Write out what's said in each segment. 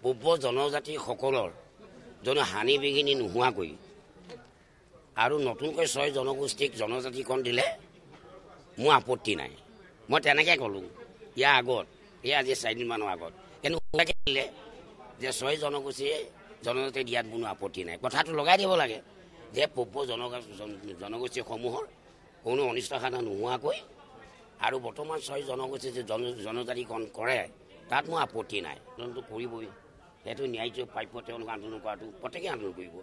পূৰ্ব জনজাতিসকলৰ জনো হানি বিঘিনি নোহোৱাকৈ আৰু নতুনকৈ 6 জনগোষ্ঠীক জনজাতিকৰণ দিলে মোৰ আপত্তি নাই। মই তেনেকৈ ক'লোঁ ইয়াৰ আগত, এই আজি 4 দিনমানৰ আগত, কিন্তু দিলে যে 6 জনগোষ্ঠীয়ে জনজাতি দিয়াত কোনো আপত্তি নাই। কথাটো লগাই দিব লাগে যে পূৰ্ব জনগোষ্ঠীসমূহৰ কোনো অনিষ্ট সাধন নোহোৱাকৈ আৰু বৰ্তমান 6 জনগোষ্ঠী যে জনজাতিকৰণ কৰে তাত মোৰ আপত্তি নাই। আন্দোলনটো কৰিবই, সেইটো ন্যায্য প্ৰাপ্য তেওঁলোক আন্দোলন কৰাটো প্ৰত্যেকেই আন্দোলন কৰিব।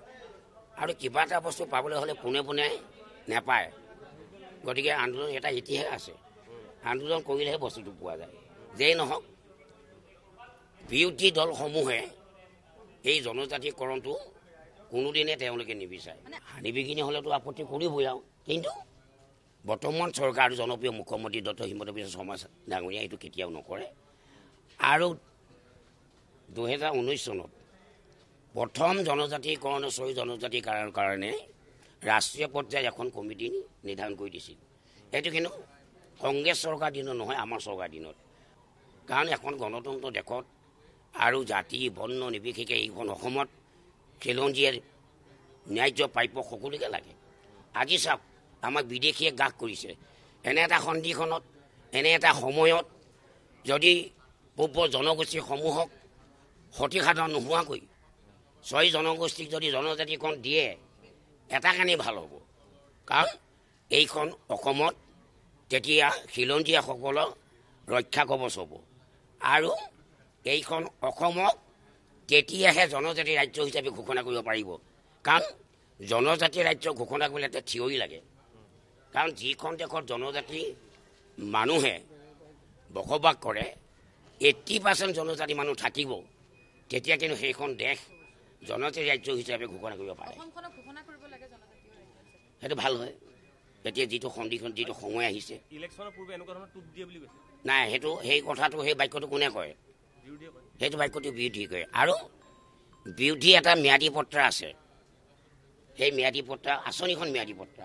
আৰু কিবা এটা বস্তু পাবলৈ হ'লে পোনে পোনে নাপায়, গতিকে আন্দোলন এটা ইতিহাস আছে, আন্দোলন কৰিলেহে বস্তুটো পোৱা যায়। যেই নহওক বিৰোধী দলসমূহে এই জনজাতিকৰণটো কোনোদিনে তেওঁলোকে নিবিচাৰে। হানি বিঘিনি হ'লেতো আপত্তি কৰিবই আৰু, কিন্তু বৰ্তমান চৰকাৰ জনপ্ৰিয় মুখ্যমন্ত্ৰী ডক্টৰ হিমন্ত বিশ্ব শৰ্মা ডাঙৰীয়া এইটো কেতিয়াও নকৰে। আৰু 2019 চনত প্ৰথম জনজাতিকৰণ 6 জনজাতিৰ কাৰণে ৰাষ্ট্ৰীয় পৰ্যায়ত এখন কমিটি নিৰ্ধাৰণ কৰি দিছিল। এইটো কিন্তু কংগ্ৰেছ চৰকাৰ দিনত নহয়, আমাৰ চৰকাৰ দিনত। কাৰণ এখন গণতন্ত্ৰ দেশত আৰু জাতি বৰ্ণ নিৰ্বিশেষে এইখন অসমত খিলঞ্জীয়ে ন্যায্য প্ৰাপ্য সকলোকে লাগে। আজি চাওক আমাক বিদেশীয়ে গ্ৰাস কৰিছে। এনে এটা সন্ধিখনত, এনে এটা সময়ত যদি পূৰ্ব জনগোষ্ঠীসমূহক ক্ষতিসাধন নোহোৱাকৈ 6 জনগোষ্ঠীক যদি জনজাতিকৰণ দিয়ে এটা কাৰণেই ভাল হ'ব, কাৰণ এইখন অসমত তেতিয়া খিলঞ্জীয়াসকলৰ ৰক্ষা কৱচ হ'ব। আৰু এইখন অসমক তেতিয়াহে জনজাতি ৰাজ্য হিচাপে ঘোষণা কৰিব পাৰিব। কাৰণ জনজাতি ৰাজ্য ঘোষণা কৰিলে এটা থিয়ৰী লাগে, কাৰণ যিখন দেশত জনজাতি মানুহে বসবাস কৰে 80% জনজাতি মানুহ থাকিব, তেতিয়া কিন্তু সেইখন দেশ জনজাতি ৰাজ্য হিচাপে ঘোষণা কৰিব পাৰে। সেইটো ভাল হয়। এতিয়া যিটো সন্ধিখন যিটো সময় আহিছে নাই, সেইটো সেই কথাটো সেই বাক্যটো কোনে কয়? সেইটো বাক্যটো বিৰোধী কৰে। আৰু বিৰোধী এটা ম্যাদী পত্ৰা আছে, সেই ম্যাদী পত্ৰা আঁচনিখন ম্যাদী পত্ৰা